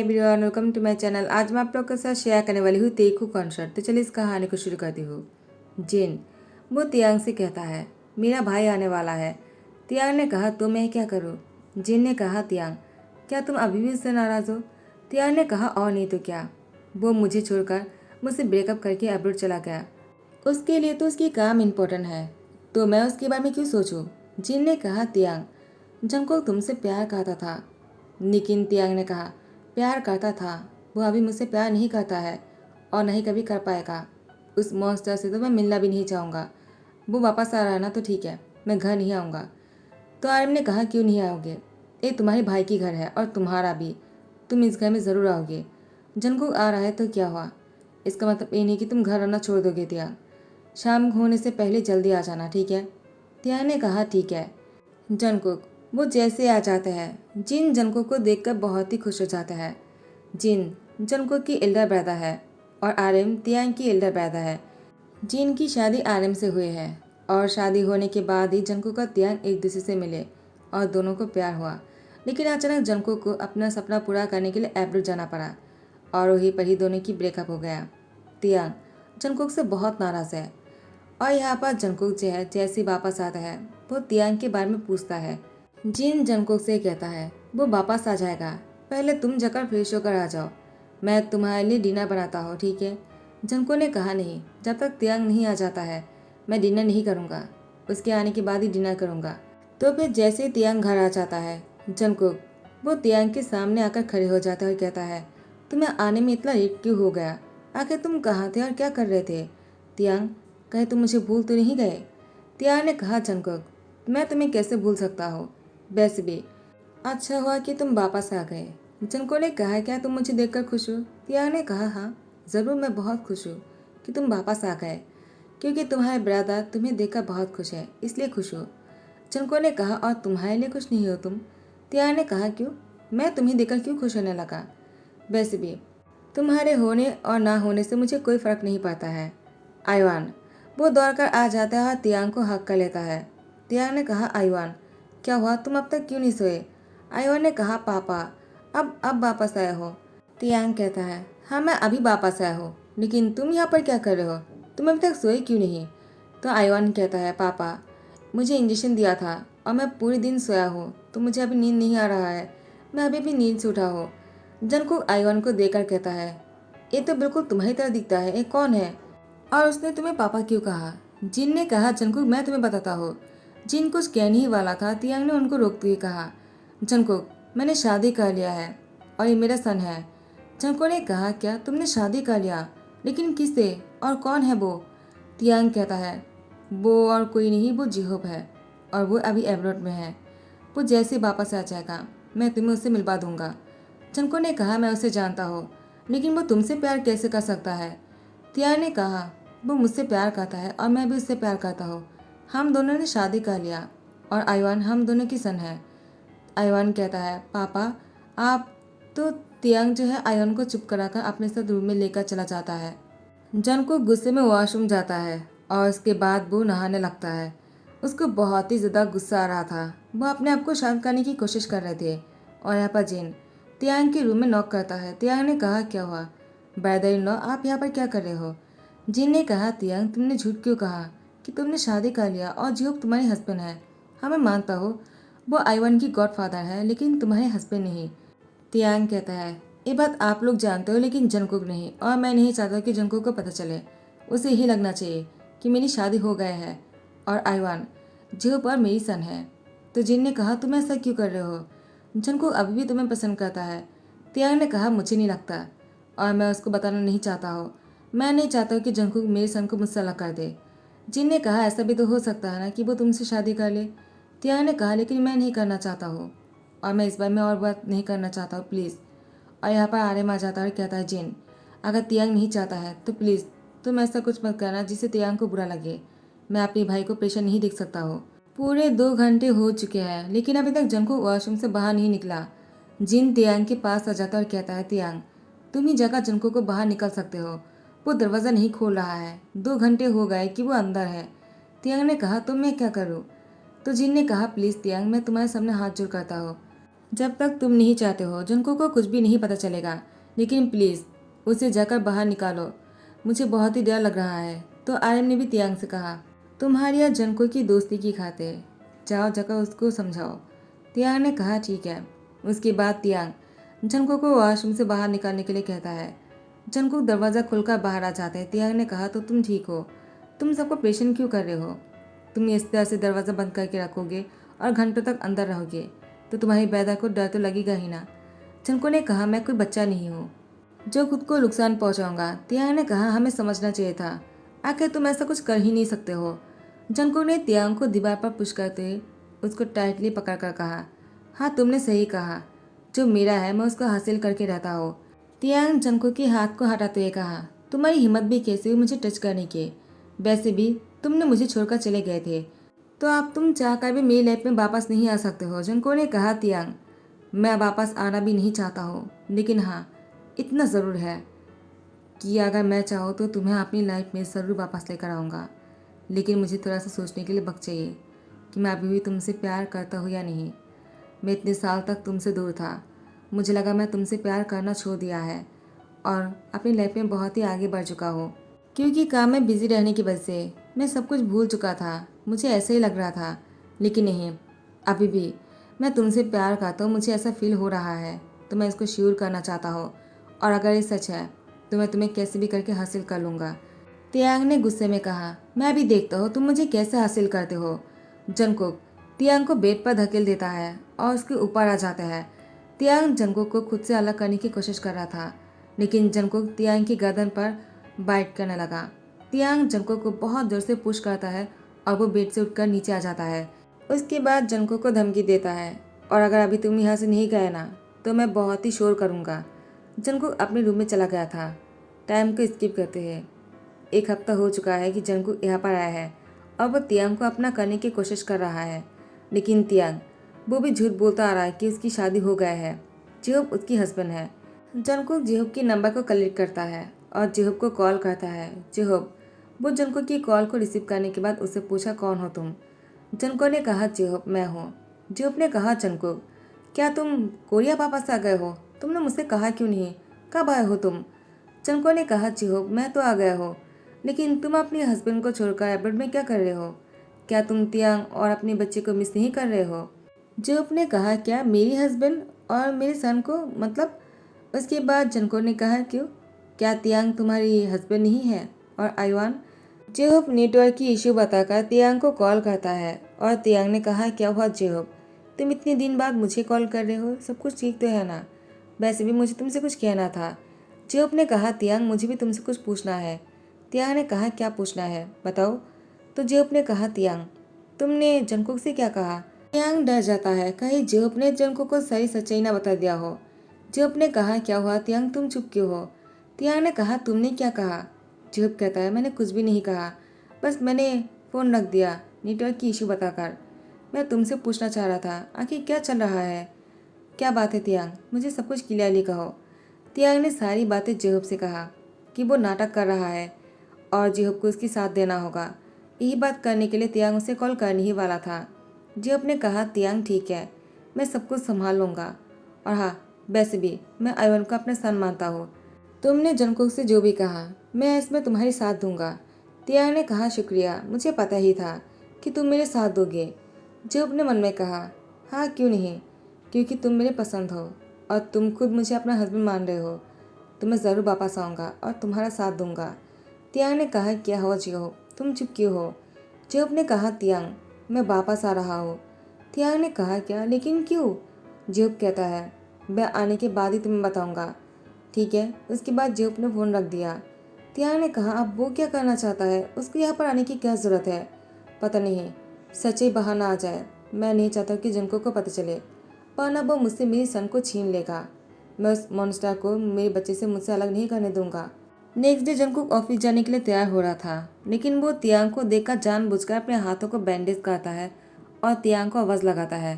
Everyone, welcome to my channel. आज मैं आप लोग के साथ शेयर करने वाली हूँ तेकू कॉन्सर्ट। तो चलिए इस कहानी को शुरू करती हूँ। जिन वो तियांग से कहता है, मेरा भाई आने वाला है। तियांग ने कहा, तो मैं क्या करूँ? जिन ने कहा, तियांग क्या तुम अभी भी उससे नाराज़ हो? तियांग ने कहा, और नहीं तो क्या, वो मुझे छोड़कर मुझसे ब्रेकअप करके अब्रॉड चला गया। उसके लिए तो उसकी काम इम्पोर्टेंट है, तो मैं उसके बारे में क्यों सोचूं? जिन ने कहा, तियांग जंगकोक तुमसे प्यार करता था। लेकिन तियांग ने कहा, प्यार करता था, वो अभी मुझसे प्यार नहीं करता है और नहीं कभी कर पाएगा। उस मॉन्स्टर से तो मैं मिलना भी नहीं चाहूँगा। वो वापस आ रहा है ना तो ठीक है, मैं घर नहीं आऊँगा। तो आर्यन ने कहा, क्यों नहीं आओगे? ये तुम्हारे भाई की घर है और तुम्हारा भी, तुम इस घर में ज़रूर आओगे। जंगकुक आ रहा है तो क्या हुआ? इसका मतलब ये नहीं कि तुम घर आना छोड़ दोगे। तियांग शाम होने से पहले जल्दी आ जाना, ठीक है? तियांग ने कहा, ठीक है। जंगकुक वो जैसे आ जाता है, जिन जंगकुक को देखकर बहुत ही खुश हो जाता है। जिन जंगकुक की एल्डर ब्रदर है और आर्यन तियांग की एल्डर ब्रदर है। जिन की शादी आर्यन से हुई है और शादी होने के बाद ही जंगकुक और तियांग एक दूसरे से मिले और दोनों को प्यार हुआ। लेकिन अचानक जंगकुक को अपना सपना पूरा करने के लिए अब्रॉड जाना पड़ा और वहीं पर ही दोनों की ब्रेकअप हो गया। तियांग जंगकुक से बहुत नाराज़ है और यहाँ पर जंगकुक जो है जैसे वापस आता है वो तियांग के बारे में पूछता है। जिन जंगकुक से कहता है, वो वापस आ जाएगा, पहले तुम जाकर फ्रेश होकर आ जाओ, मैं तुम्हारे लिए डिनर बनाता हूँ, ठीक है? जंगकुक ने कहा, नहीं, जब तक तियांग नहीं आ जाता है मैं डिनर नहीं करूँगा, उसके आने के बाद ही डिनर करूँगा। तो फिर जैसे ही तियांग घर आ जाता है, जंगकुक वो तियांग के सामने आकर खड़े हो जाता है और कहता है, तुम्हें आने में इतना लेट क्यों हो गया? आखिर तुम कहाँ थे और क्या कर रहे थे? तियांग कहे, तुम मुझे भूल तो नहीं गए? तियांग ने कहा, जंगकुक मैं तुम्हें कैसे भूल सकता हूँ, वैसे भी अच्छा हुआ कि तुम वापस आ गए। जंगकुक ने कहा, क्या तुम मुझे देखकर खुश हो? तियांग ने कहा, हाँ ज़रूर, मैं बहुत खुश हूँ कि तुम वापस आ गए, क्योंकि तुम्हारे ब्रदर तुम्हें देखकर बहुत खुश है, इसलिए खुश हो। जंगकुक ने कहा, और तुम्हारे लिए खुश नहीं हो तुम? तियांग ने कहा, क्यों, मैं तुम्हें देखकर क्यों खुश होने लगा? वैसे भी तुम्हारे होने और ना होने से मुझे कोई फर्क नहीं पड़ता है। आईवान वो दौड़कर आ जाता है और तियांग को हक कर लेता है। तियांग ने कहा, आईवान क्या हुआ, तुम अब तक क्यों नहीं सोए? आईवान ने कहा, पापा अब वापस आए हो? तियांग कहता है, हाँ मैं अभी वापस आया हूँ, लेकिन तुम यहाँ पर क्या कर रहे हो? तुम अभी तक सोए क्यों नहीं? तो आईवान कहता है, पापा मुझे इंजेक्शन दिया था और मैं पूरे दिन सोया हूँ, तो मुझे अभी नींद नहीं आ रहा है, मैं अभी भी नींद से उठा हूँ। जंगकुक आईवान को देखकर कहता है, ये तो बिल्कुल तुम्हारी तरह दिखता है, ये कौन है और उसने तुम्हें पापा क्यों कहा? जिन ने कहा, जंगकुक मैं तुम्हें बताता हूँ। जिन कुछ कहने ही वाला था, तियांग ने उनको रोकते हुए कहा, जंगकुक मैंने शादी कर लिया है और ये मेरा सन है। जंगकुक ने कहा, क्या तुमने शादी कर लिया? लेकिन किससे और कौन है वो? तियांग कहता है, वो और कोई नहीं, वो जिहोप है और वो अभी एब्रॉड में है। वो जैसे वापस आ जाएगा मैं तुम्हें उससे मिलवा दूंगा। जंगकुक ने कहा, मैं उसे जानता हूँ, लेकिन वो तुमसे प्यार कैसे कर सकता है? तियांग ने कहा, वो मुझसे प्यार करता है और मैं भी उससे प्यार करता हूँ। हम दोनों ने शादी कर लिया और आईवान हम दोनों की सन है। आईवान कहता है, पापा आप तो तियांग जो है आईवान को चुप कराकर अपने साथ रूम में लेकर चला जाता है। जंगकुक गुस्से में वॉशरूम जाता है और उसके बाद वो नहाने लगता है। उसको बहुत ही ज़्यादा गुस्सा आ रहा था। वो अपने आप को शांत करने की कोशिश कर रहे थे और यहाँ पर जिन तियांग के रूम में नॉक करता है। तियांग ने कहा, क्या हुआ? ब्रदर इन लॉ आप यहाँ पर क्या कर रहे हो? जिन ने कहा, तियांग तुमने झूठ क्यों कहा कि तुमने शादी कर लिया और जिहोप तुम्हारे हस्बैंड है? हाँ मैं मानता हूँ वो आईवान की गॉडफादर है, लेकिन तुम्हारे हस्बैंड नहीं। तियांग कहता है, ये बात आप लोग जानते हो लेकिन जंगकुक नहीं, और मैं नहीं चाहता कि जंगकुक को पता चले। उसे यही लगना चाहिए कि मेरी शादी हो गई है और आईवान जिहोप और मेरी सन है। तो जिन ने कहा, तुम ऐसा क्यों कर रहे हो? जंगकुक अभी भी तुम्हें पसंद करता है। तियांग ने कहा, मुझे नहीं लगता और मैं उसको बताना नहीं चाहता हूँ। मैं नहीं चाहता कि जंगकुक मेरे सन को मुझसे अलग कर दे। जिन ने कहा, ऐसा भी तो हो सकता है ना कि वो तुमसे शादी कर ले। तियांग ने कहा, लेकिन मैं नहीं करना चाहता हूँ और मैं इस बार में और बात नहीं करना चाहता हूँ, प्लीज़। और यहाँ पर आर्यन आ जाता है और कहता है, जिन अगर तियांग नहीं चाहता है तो प्लीज़ तुम ऐसा कुछ मत करना जिससे तियांग को बुरा लगे। मैं अपने भाई को प्रेशर नहीं देख सकता हूँ। पूरे 2 घंटे हो चुके हैं लेकिन अभी तक जंगकुक वॉशरूम से बाहर नहीं निकला। जिन तियांग के पास आ जाता है और कहता है, तियांग तुम ही जगह जंगकुक को बाहर निकल सकते हो, वो दरवाज़ा नहीं खोल रहा है, 2 घंटे हो गए कि वो अंदर है। तियांग ने कहा, तो मैं क्या करूँ? तो जिन ने कहा, प्लीज़ तियांग मैं तुम्हारे सामने हाथ जोड़ करता हूँ, जब तक तुम नहीं चाहते हो जंको को कुछ भी नहीं पता चलेगा, लेकिन प्लीज़ उसे जाकर बाहर निकालो, मुझे बहुत ही डर लग रहा है। तो आर्यन ने भी तियांग से कहा, तुम्हारी या जंको की दोस्ती की खातिर जाओ जाकर उसको समझाओ। तियांग ने कहा ठीक है। उसके बाद तियांग जंको को वॉशरूम से बाहर निकालने के लिए कहता है। जंको दरवाज़ा खुलकर बाहर आ जाते हैं। तियांग ने कहा, तो तुम ठीक हो? तुम सबको परेशान क्यों कर रहे हो? तुम इस तरह से दरवाज़ा बंद करके रखोगे और घंटों तक अंदर रहोगे तो तुम्हारी बेदा को डर तो लगेगा ही ना। जंको ने कहा, मैं कोई बच्चा नहीं हूँ जो खुद को नुकसान पहुँचाऊँगा। तियांग ने कहा, हमें समझना चाहिए था, आखिर तुम ऐसा कुछ कर ही नहीं सकते हो। जंको ने तियांग को दीवार पर पुश करते हुए उसको टाइटली पकड़कर कहा, हाँ तुमने सही कहा, जो मेरा है मैं उसको हासिल करके रहता हूँ। तियांग जंको के हाथ को हटाते हुए कहा, तुम्हारी हिम्मत भी कैसे हुई मुझे टच करने की? वैसे भी तुमने मुझे छोड़कर चले गए थे, तो अब तुम चाहकर भी मेरी लाइफ में वापस नहीं आ सकते हो। जंको ने कहा, तियांग मैं वापस आना भी नहीं चाहता हूँ, लेकिन हाँ इतना ज़रूर है कि अगर मैं चाहूँ तो तुम्हें अपनी लाइफ में ज़रूर वापस लेकर आऊँगा। लेकिन मुझे थोड़ा सा सोचने के लिए वक्त चाहिए कि मैं अभी भी तुमसे प्यार करता हूँ या नहीं। मैं इतने साल तक तुमसे दूर था, मुझे लगा मैं तुमसे प्यार करना छोड़ दिया है और अपनी लाइफ में बहुत ही आगे बढ़ चुका हूँ, क्योंकि काम में बिजी रहने की वजह से मैं सब कुछ भूल चुका था। मुझे ऐसा ही लग रहा था, लेकिन नहीं, अभी भी मैं तुमसे प्यार करता हूँ, मुझे ऐसा फील हो रहा है, तो मैं इसको श्योर करना चाहता हूँ। और अगर ये सच है तो मैं तुम्हें कैसे भी करके हासिल कर लूँगा। तियांग ने गुस्से में कहा, मैं भी देखता हूँ तुम मुझे कैसे हासिल करते हो। जंगकुक तियांग को बेड पर धकेल देता है और उसके ऊपर आ जाता है। तियांग जंगकुक को खुद से अलग करने की कोशिश कर रहा था, लेकिन जंगकुक तियांग की गर्दन पर बाइट करने लगा। तियांग जंगकुक को बहुत जोर से पुश करता है और वो बेड से उठकर नीचे आ जाता है। उसके बाद जंगकुक को धमकी देता है, और अगर अभी तुम यहाँ से नहीं गए ना तो मैं बहुत ही शोर करूँगा। जंगकुक अपने रूम में चला गया था। टाइम को स्किप करते हैं। 1 हफ्ता हो चुका है कि जंगकुक यहाँ पर आया है और वो तियांग को अपना करने की कोशिश कर रहा है, लेकिन तियांग वो भी झूठ बोलता आ रहा है कि उसकी शादी हो गया है। जेहोब उसकी हस्बैंड है। जंगकुक जेहोब के नंबर को कलेक्ट करता है और जेहोब को कॉल करता है। जेहोब वो जंगकुक की कॉल को रिसीव करने के बाद उससे पूछा, कौन हो तुम? जंगकुक ने कहा, जेहोब मैं हूँ। जेहोब ने कहा, जंगकुक क्या तुम कोरिया वापस आ गए हो? तुमने मुझसे कहा क्यों नहीं? कब आए हो तुम? जंगकुक ने कहा, जेहोब मैं तो आ गया हूँ, लेकिन तुम अपने हस्बैंड को छोड़कर एयरपोर्ट में क्या कर रहे हो? क्या तुम तियांग और अपने बच्चे को मिस नहीं कर रहे हो? जेहोब ने कहा, क्या मेरी हस्बैंड और मेरे सन को, मतलब? उसके बाद जंगकुक ने कहा, क्यों, क्या तियांग तुम्हारी हस्बैंड नहीं है? और आईवान? जेहोब नेटवर्क की इश्यू बताकर तियांग को कॉल करता है और तियांग ने कहा, क्या हुआ जेहोब, तुम इतने दिन बाद मुझे कॉल कर रहे हो, सब कुछ ठीक तो है ना? वैसे भी मुझे तुमसे कुछ कहना था। जेहोब ने कहा, तियांग मुझे भी तुमसे कुछ पूछना है। तियांग ने कहा, क्या पूछना है बताओ? तो जेहोब ने कहा, तियांग तुमने जंगकुक से क्या कहा? तियांग डर जाता है, कहीं जेहोब ने जंगकुक को सही सच्चाई ना बता दिया हो। जेहोब ने कहा, क्या हुआ तियांग, तुम चुप क्यों हो? तियांग ने कहा, तुमने क्या कहा? जेहोब कहता है, मैंने कुछ भी नहीं कहा, बस मैंने फ़ोन रख दिया नेटवर्क की इशू बताकर। मैं तुमसे पूछना चाह रहा था, आखिर क्या चल रहा है? क्या बात है तियांग, मुझे सब कुछ क्लियरली कहो। तियांग ने सारी बातें जेहोब से कहा कि वो नाटक कर रहा है और जेहोब को उसकी साथ देना होगा। यही बात करने के लिए तियांग उसे कॉल करने ही वाला था। जेहोब ने कहा, तियांग ठीक है, मैं सब कुछ संभाल लूँगा, और हाँ वैसे भी मैं आयवन को अपना सन मानता हूँ। तुमने जंगकुक से जो भी कहा मैं इसमें तुम्हारी साथ दूंगा। तियांग ने कहा, शुक्रिया, मुझे पता ही था कि तुम मेरे साथ दोगे। जेहोब ने मन में कहा, हाँ क्यों नहीं, क्योंकि तुम मेरे पसंद हो और तुम खुद मुझे अपना हस्बैंड मान रहे हो, तो मैं ज़रूर वापस आऊँगा और तुम्हारा साथ दूंगा। तियांग ने कहा, क्या हुआ जेहोब, तुम चुप क्यों हो? जेहोब ने कहा, तियांग मैं वापस आ रहा हूँ। तियांग ने कहा, क्या, लेकिन क्यों? जेहोब कहता है, मैं आने के बाद ही तुम्हें बताऊँगा। ठीक है। उसके बाद जेहोब ने फ़ोन रख दिया। तियांग ने कहा, अब वो क्या करना चाहता है, उसको यहाँ पर आने की क्या ज़रूरत है? पता नहीं, सच्चाई बाहर ना आ जाए। मैं नहीं चाहता कि जंगकुक को पता चले, वरना वो मुझसे मेरी सन को छीन लेगा। मैं उस मॉन्स्टर को मेरे बच्चे से मुझसे अलग नहीं करने दूंगा। नेक्स्ट डे जंगकुक ऑफिस जाने के लिए तैयार हो रहा था, लेकिन वो तियांग को देखकर जानबूझकर अपने हाथों को बैंडेज करता है और तियांग को आवाज़ लगाता है।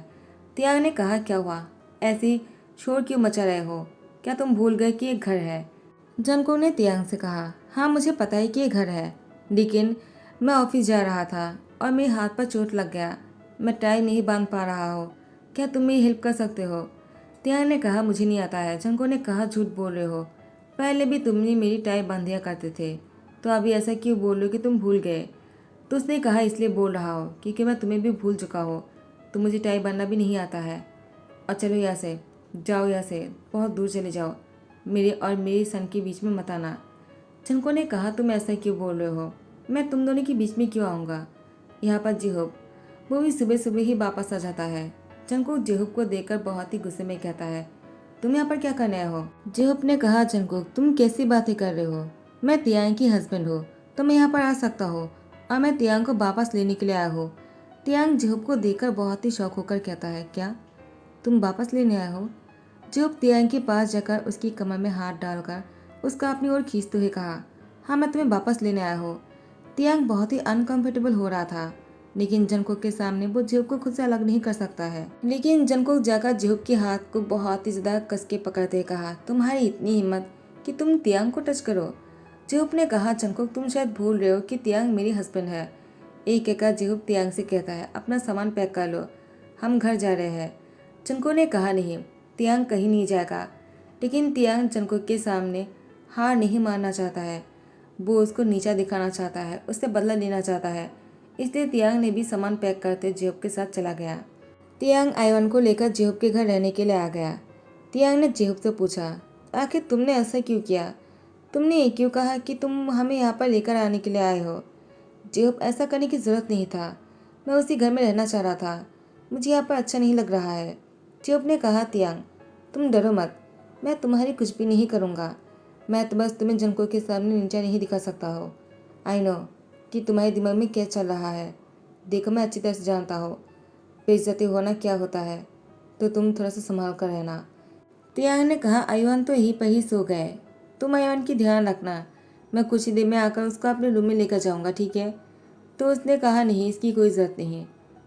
तियांग ने कहा, क्या हुआ, ऐसी शोर क्यों मचा रहे हो? क्या तुम भूल गए कि ये घर है? जंगकुक ने तियांग से कहा, हाँ मुझे पता है कि ये घर है, लेकिन मैं ऑफिस जा रहा था और मेरे हाथ पर चोट लग गया, मैं टाई नहीं बांध पा रहा हूँ, क्या तुम मेरी हेल्प कर सकते हो? तियांग ने कहा मुझे नहीं आता है। जंको ने कहा झूठ बोल रहे हो, पहले भी तुमने मेरी टाई बांध दिया करते थे, तो अभी ऐसा क्यों बोल रहे हो कि तुम भूल गए। तो उसने कहा इसलिए बोल रहा हो क्योंकि मैं तुम्हें भी भूल चुका हो, तो मुझे टाई बांधना भी नहीं आता है। और चलो यहाँ से जाओ, यहाँ से बहुत दूर चले जाओ, मेरे और मेरी सन के बीच में मत आना। जंको ने कहा तुम ऐसा क्यों बोल रहे हो, मैं तुम दोनों के बीच में क्यों आऊँगा। यहाँ पर जेहूब वो भी सुबह सुबह ही वापस आ जाता है। जंकुक जेहूब को देखकर बहुत ही गुस्से में कहता है तुम यहाँ पर क्या करने आए हो। जेहूब ने कहा जंकुक तुम कैसी बातें कर रहे हो, मैं तियांग की हस्बैंड हूँ तो मैं यहाँ पर आ सकता हूँ और मैं तियांग को वापस लेने के लिए आया हूँ। तियांग जेहूब को देखकर बहुत ही शौक होकर कहता है क्या तुम वापस लेने आए हो। जेहूब तियांग के पास जाकर उसकी कमर में हाथ डालकर उसका अपनी ओर खींचते हुए कहा हाँ मैं तुम्हें वापस लेने आया हूँ। तियांग बहुत ही अनकंफर्टेबल हो रहा था, लेकिन जंकुक के सामने वो जेहूब को खुद से अलग नहीं कर सकता है। लेकिन जंकुक जाकर जेहूब के हाथ को बहुत ही ज्यादा कस के पकड़ते कहा तुम्हारी इतनी हिम्मत कि तुम तियांग को टच करो। जेहूब ने कहा जंकुक तुम शायद भूल रहे हो कि तियांग मेरी हस्बैंड है। एक कहकर जेहूब तियांग से कहता है अपना सामान पैक कर लो, हम घर जा रहे हैं। जंकुक ने कहा नहीं, तियांग कहीं नहीं जाएगा। लेकिन तियांग जंकुक के सामने हार नहीं मानना चाहता है, वो उसको नीचा दिखाना चाहता है, उससे बदला लेना चाहता है। इसलिए तियांग ने भी सामान पैक करते जेहूब के साथ चला गया। तियांग आयवन को लेकर जेहूब के घर रहने के लिए आ गया। तियांग ने जेहूब से पूछा आखिर तुमने ऐसा क्यों किया, तुमने ये क्यों कहा कि तुम हमें यहाँ पर लेकर आने के लिए आए हो। जेहूब ऐसा करने की जरूरत नहीं था, मैं उसी घर में रहना चाह रहा था, मुझे यहाँ पर अच्छा नहीं लग रहा है। जेहूब ने कहा तियांग तुम डरो मत, मैं तुम्हारी कुछ भी नहीं करूँगा, मैं तो बस तुम्हें जंको के सामने नीचा नहीं दिखा सकता हो। आई नो कि तुम्हारे दिमाग में क्या चल रहा है, देखो मैं अच्छी तरह से जानता हूँ बेइज्जती होना क्या होता है, तो तुम थोड़ा सा संभाल कर रहना। तियांग ने कहा आयुआन तो यहीं पर ही सो गए, तुम आयुआन की ध्यान रखना, मैं कुछ ही देर में आकर उसको अपने रूम में लेकर जाऊँगा ठीक है। तो उसने कहा नहीं इसकी कोई ज़रूरत नहीं,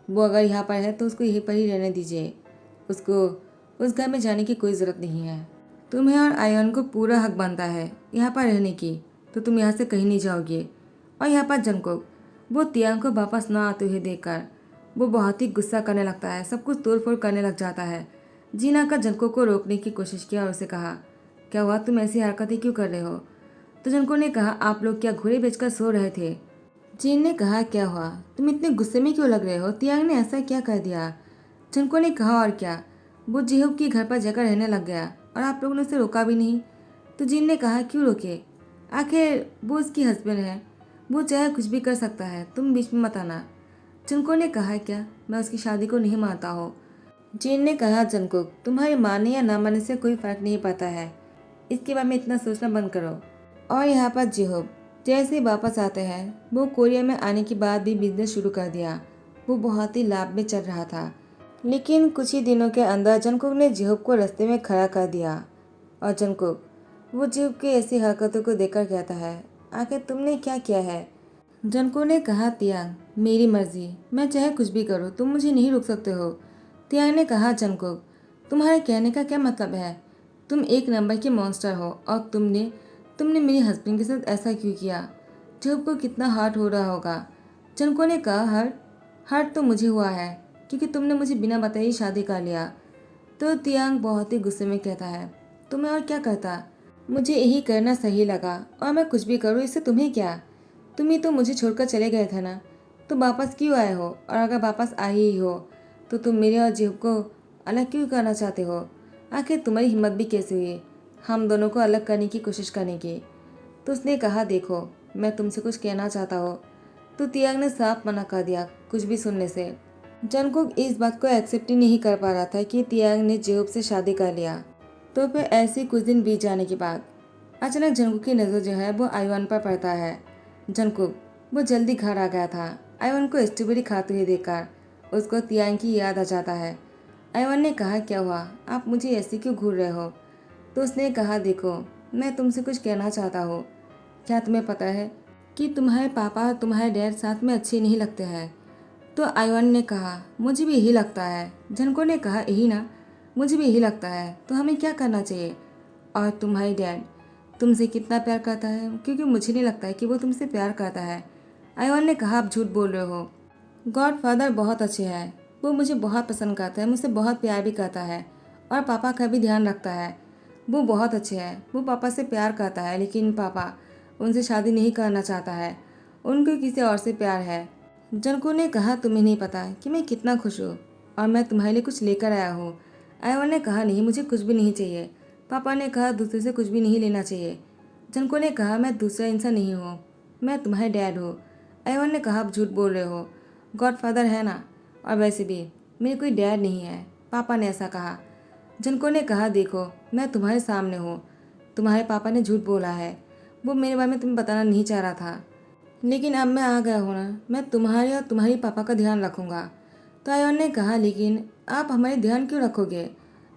वो अगर यहाँ पर है तो उसको यहीं पर ही रहने दीजिए, उसको उस घर में जाने की कोई ज़रूरत नहीं है। तुम्हें और आयन को पूरा हक बनता है यहाँ पर रहने की, तो तुम यहाँ से कहीं नहीं जाओगे। और यहाँ पर जंकुक वो तियांग को वापस ना आते हुए देखकर वो बहुत ही गुस्सा करने लगता है, सब कुछ तोड़ फोड़ करने लग जाता है। जीना का जंकुक को रोकने की कोशिश किया और उसे कहा क्या हुआ, तुम ऐसी हरकतें क्यों कर रहे हो। तो जंकुक ने कहा आप लोग क्या घोड़े बेचकर सो रहे थे। जीन ने कहा क्या हुआ, तुम इतने गुस्से में क्यों लग रहे हो, तियांग ने ऐसा क्या कर दिया। जंकुक ने कहा और क्या, वो जेहूब के घर पर जाकर रहने लग गया और आप लोगों ने उसे रोका भी नहीं। तो जिन ने कहा क्यों रोके, आखिर वो उसकी हस्बैंड है, वो चाहे कुछ भी कर सकता है, तुम बीच में मत आना। जंकुक ने कहा क्या मैं उसकी शादी को नहीं मानता हूँ। जिन ने कहा जंकुक तुम्हारे मानने या ना मानने से कोई फर्क नहीं पड़ता है, इसके बारे में इतना सोचना बंद करो। और यहाँ पर जेहूब जैसे ही वापस आते हैं, वो कोरिया में आने के बाद भी बिजनेस शुरू कर दिया, वो बहुत ही लाभ में चल रहा था। लेकिन कुछ ही दिनों के अंदर जंकुक ने जेहूब को रास्ते में खड़ा कर दिया और जंकुक वो जेहूब की ऐसी हरकतों को देखकर कहता है आखिर तुमने क्या किया है। जंकुक ने कहा तियांग मेरी मर्जी, मैं चाहे कुछ भी करूँ, तुम मुझे नहीं रोक सकते हो। तियांग ने कहा जंकुक तुम्हारे कहने का क्या मतलब है, तुम एक नंबर के मॉन्स्टर हो और तुमने तुमने मेरे हस्बैंड के साथ ऐसा क्यों किया। जेहूब को कितना हर्ट हो रहा होगा। जंकुक ने कहा हर्ट हर्ट तो मुझे हुआ है क्योंकि तुमने मुझे बिना बताए ही शादी कर लिया। तो तियांग बहुत ही गुस्से में कहता है तो मैं और क्या करता, मुझे यही करना सही लगा और मैं कुछ भी करूँ इससे तुम्हें क्या, तुम ही तो मुझे छोड़कर चले गए थे ना, तो वापस क्यों आए हो, और अगर वापस आए ही हो तो तुम मेरे और जेहूब को अलग क्यों करना चाहते हो। आखिर तुम्हारी हिम्मत भी कैसे हुई हम दोनों को अलग करने की कोशिश करने की। तो उसने कहा देखो मैं तुमसे कुछ कहना चाहता हूँ। तो तियांग ने साफ मना कर दिया कुछ भी सुनने से। जंकुक इस बात को एक्सेप्ट ही नहीं कर पा रहा था कि तियांग ने जेहूब से शादी कर लिया। तो फिर ऐसे कुछ दिन बीत जाने के बाद अचानक जंकुक की नज़र जो है वो आयुआन पर पड़ता है। जंकुक वो जल्दी घर आ गया था। आयुआन को स्ट्रॉबेरी खाते हुए देखकर उसको तियांग की याद आ जाता है। आयुआन ने कहा क्या हुआ, आप मुझे ऐसे क्यों घूर रहे हो। तो उसने कहा देखो मैं तुमसे कुछ कहना चाहता हूँ, क्या तुम्हें पता है कि तुम्हारे पापा और तुम्हारे डैड साथ में अच्छे नहीं लगते हैं। तो आयुआन ने कहा मुझे भी यही लगता है। जंकुक ने कहा यही ना, मुझे भी यही लगता है, तो हमें क्या करना चाहिए। और तुम्हारी डैड तुमसे कितना प्यार करता है, क्योंकि मुझे नहीं लगता है कि वो तुमसे प्यार करता है। आयुआन ने कहा आप झूठ बोल रहे हो, गॉड फादर बहुत अच्छे हैं, वो मुझे बहुत पसंद करता है, मुझसे बहुत प्यार भी करता है और पापा का भी ध्यान रखता है। वो बहुत अच्छे हैं। वो पापा से प्यार करता है, लेकिन पापा उनसे शादी नहीं करना चाहता है। उनको किसी और से प्यार है। जनको ने कहा, तुम्हें नहीं पता कि मैं कितना खुश हूँ और मैं तुम्हारे लिए कुछ लेकर आया हूँ। आयवन ने कहा, नहीं, मुझे कुछ भी नहीं चाहिए। पापा ने कहा, दूसरे से कुछ भी नहीं लेना चाहिए। जनको ने कहा, मैं दूसरा इंसान नहीं हूँ, मैं तुम्हारे डैड हूँ। आयवन ने कहा, आप झूठ बोल रहे हो, गॉडफादर है ना, और वैसे भी मेरे कोई डैड नहीं है। पापा ने ऐसा कहा। जनको ने कहा, देखो, मैं तुम्हारे सामने हूँ, तुम्हारे पापा ने झूठ बोला है। वो मेरे बारे में तुम्हें बताना नहीं चाह रहा था, लेकिन अब मैं आ गया हूँ ना, मैं तुम्हारे और तुम्हारी पापा का ध्यान रखूँगा। तो आयन ने कहा, लेकिन आप हमारे ध्यान क्यों रखोगे?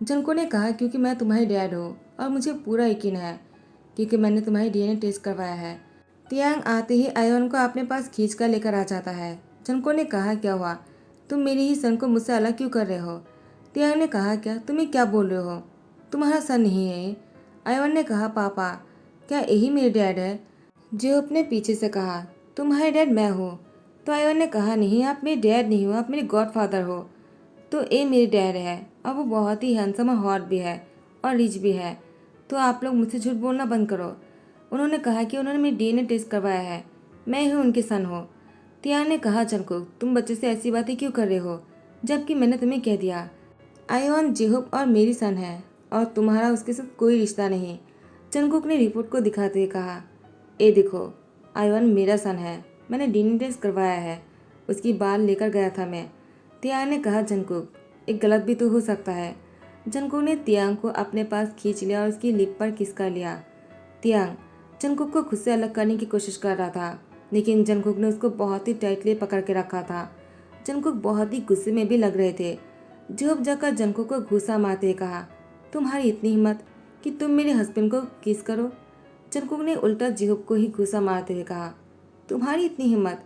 जनको ने कहा, क्योंकि मैं तुम्हारी डैड हूँ और मुझे पूरा यकीन है, क्योंकि मैंने तुम्हारी डीएनए टेस्ट करवाया है। तियांग आते ही आयन को अपने पास खींच कर लेकर आ जाता है। जनको ने कहा, क्या हुआ? तुम मेरी ही सन को मुझसे अलग क्यों कर रहे हो? तियांग ने कहा, क्या तुम्हें क्या बोल रहे हो? तुम्हारा सन नहीं है ये। आयन ने कहा, पापा, क्या यही मेरे डैड है? जो अपने पीछे से कहा, तुम्हारे डैड मैं हूँ। तो आयन ने कहा, नहीं, आप मेरे डैड नहीं हो, आप मेरे गॉडफादर हो। तो ये मेरे डैड है और वो बहुत ही हैंडसम और हॉट भी है और रिच भी है। तो आप लोग मुझसे झूठ बोलना बंद करो। उन्होंने कहा कि उन्होंने मेरी डीएनए टेस्ट करवाया है, मैं ही उनके सन हूँ। तियान ने कहा, जंगकुक, तुम बच्चे से ऐसी बातें क्यों कर रहे हो, जबकि मैंने तुम्हें कह दिया आयोन जेहूब और मेरी सन है और तुम्हारा उसके साथ कोई रिश्ता नहीं। जंगकुक ने रिपोर्ट को दिखाते हुए कहा, ए देखो, आयोन मेरा सन है, मैंने डीएनए टेस्ट करवाया है, उसकी बाल लेकर गया था मैं। तियांग ने कहा, जंगकुक, एक गलत भी तो हो सकता है। जंगकुक ने तियांग को अपने पास खींच लिया और उसकी लिप पर किस कर लिया। तियांग जंगकुक को खुद से अलग करने की कोशिश कर रहा था, लेकिन जंगकुक ने उसको बहुत ही टाइटली पकड़ के रखा था। जंगकुक बहुत ही गुस्से में भी लग रहे थे। जेहूब जाकर जंगकुक को घूसा मारते हुए कहा, तुम्हारी इतनी हिम्मत कि तुम मेरे हस्बैंड को किस करो? जंगकुक ने उल्टा जेहूब को ही घूसा मारते हुए कहा, तुम्हारी इतनी हिम्मत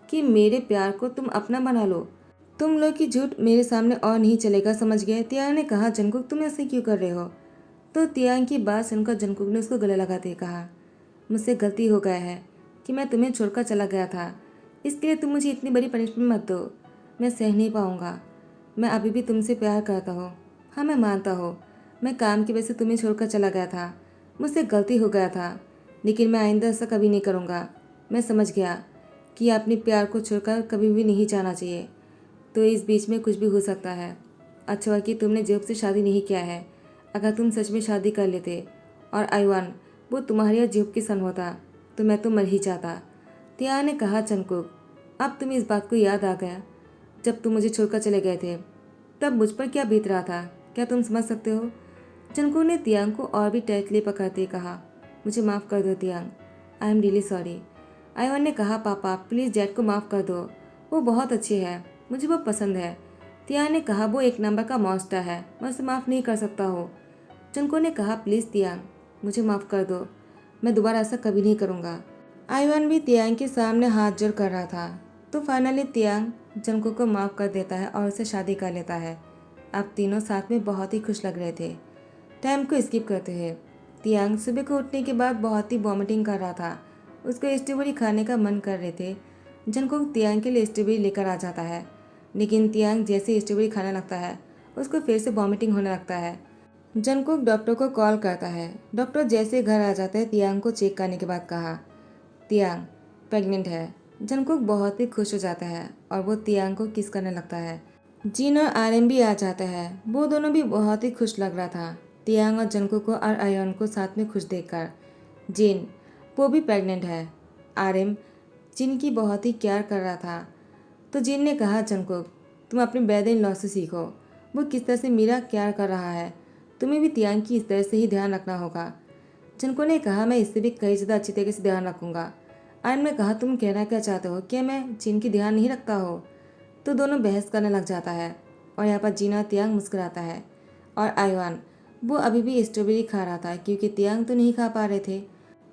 कि मेरे प्यार को तुम अपना बना लो? तुम लोग की झूठ मेरे सामने और नहीं चलेगा, समझ गए? तियांग ने कहा, जंगकुक, तुम ऐसे क्यों कर रहे हो? तो तियांग की बात सुनकर जंगकुक ने उसको गले लगाते हुए कहा, मुझसे गलती हो गया है कि मैं तुम्हें छोड़कर चला गया था, इसके लिए तुम मुझे इतनी बड़ी पनिशमेंट मत दो। मैं सह नहीं पाऊंगा। मैं अभी भी तुमसे प्यार करता हूँ। हाँ, मैं मानता हूँ, मैं काम की वजह से तुम्हें छोड़कर चला गया था, मुझसे गलती हो गया था, लेकिन मैं आइंदा ऐसा कभी नहीं करूँगा। मैं समझ गया कि अपने प्यार को छोड़कर कभी भी नहीं जाना चाहिए। तो इस बीच में कुछ भी हो सकता है। अच्छा हुआ कि तुमने जेब से शादी नहीं किया है। अगर तुम सच में शादी कर लेते और आईवान वो तुम्हारी और जेब की सन होता तो मैं तो मर ही जाता। तिया ने कहा, जंगकुक, अब तुम्हें इस बात को याद आ गया जब तुम मुझे छोड़कर चले गए थे, तब मुझ पर क्या बीत रहा था, क्या तुम समझ सकते हो? जंगकुक ने तियांग को और भी टाइटली पकड़ते कहा, मुझे माफ़ कर दो तियांग, आई एम रियली सॉरी। आईवान ने कहा, पापा प्लीज़ डैड को माफ़ कर दो, वो बहुत अच्छी है, मुझे वो पसंद है। तियांग ने कहा, वो एक नंबर का मॉन्स्टर है, मैं उसे माफ़ नहीं कर सकता हूँ। जंगकुक ने कहा, प्लीज़ तियांग, मुझे माफ़ कर दो, मैं दोबारा ऐसा कभी नहीं करूँगा। आईवान भी तियांग के सामने हाथ जोड़ कर रहा था। तो फाइनली तियांग जंगकुक को माफ़ कर देता है और उससे शादी कर लेता है। अब तीनों साथ में बहुत ही खुश लग रहे थे। टाइम को स्किप करते हैं। तियांग सुबह को उठने के बाद बहुत ही वॉमिटिंग कर रहा था। उसको स्ट्रॉबेरी खाने का मन कर रहे थे। जंगकुक तियांग के लिए स्ट्रॉबेरी लेकर आ जाता है, लेकिन तियांग जैसे स्ट्रॉबेरी खाने लगता है उसको फिर से वॉमिटिंग होने लगता है। जंगकुक डॉक्टर को कॉल करता है। डॉक्टर जैसे घर आ जाते हैं तियांग को चेक करने के बाद कहा, तियांग प्रेग्नेंट है। जंगकुक बहुत ही खुश हो जाता है और वो तियांग को किस करने लगता है। जिन और आर्यन भी आ जाता है। वो दोनों भी बहुत ही खुश लग रहा था तियांग और जंगकुक को और आर्यन को साथ में खुश देखकर। जिन वो भी प्रेग्नेंट है। आर्यन जिन की बहुत ही केयर कर रहा था। तो जिन ने कहा, जंगकुक तुम अपने ब्रदर इन लॉ से सीखो, वो किस तरह से मेरा केयर कर रहा है, तुम्हें भी तियांग की इस तरह से ही ध्यान रखना होगा। जंगकुक ने कहा, मैं इससे भी कई ज़्यादा अच्छी तरीके से ध्यान रखूंगा। आर्यन ने कहा, तुम कहना क्या चाहते हो, क्या मैं जिन की ध्यान नहीं रखता हो? तो दोनों बहस करने लग जाता है और यहाँ पर जीना तियांग मुस्कुराता है और आईवान वो अभी भी स्ट्रॉबेरी खा रहा था क्योंकि तियांग तो नहीं खा पा रहे थे।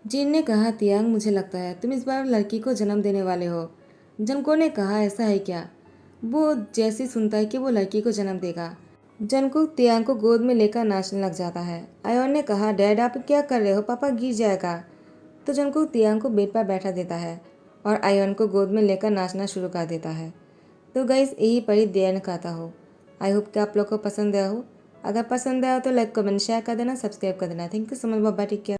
जिन ने कहा, तियांग मुझे लगता है तुम इस बार लड़की को जन्म देने वाले हो। जंको ने कहा, ऐसा है क्या? वो जैसे सुनता है कि वो लड़की को जन्म देगा, जंको तियांग को गोद में लेकर नाचने लग जाता है। आयोन ने कहा, डैड आप क्या कर रहे हो, पापा गिर जाएगा। तो जंको तियांग को बेड पर बैठा देता है और आयोन को गोद में लेकर नाचना शुरू कर देता है। तो गाइस यही परी देन कहता हो। आई होप कि आप लोग को पसंद आया हो। अगर पसंद आया हो तो लाइक कमेंट शेयर कर देना, सब्सक्राइब कर देना। Thank you so much, bye bye, take care.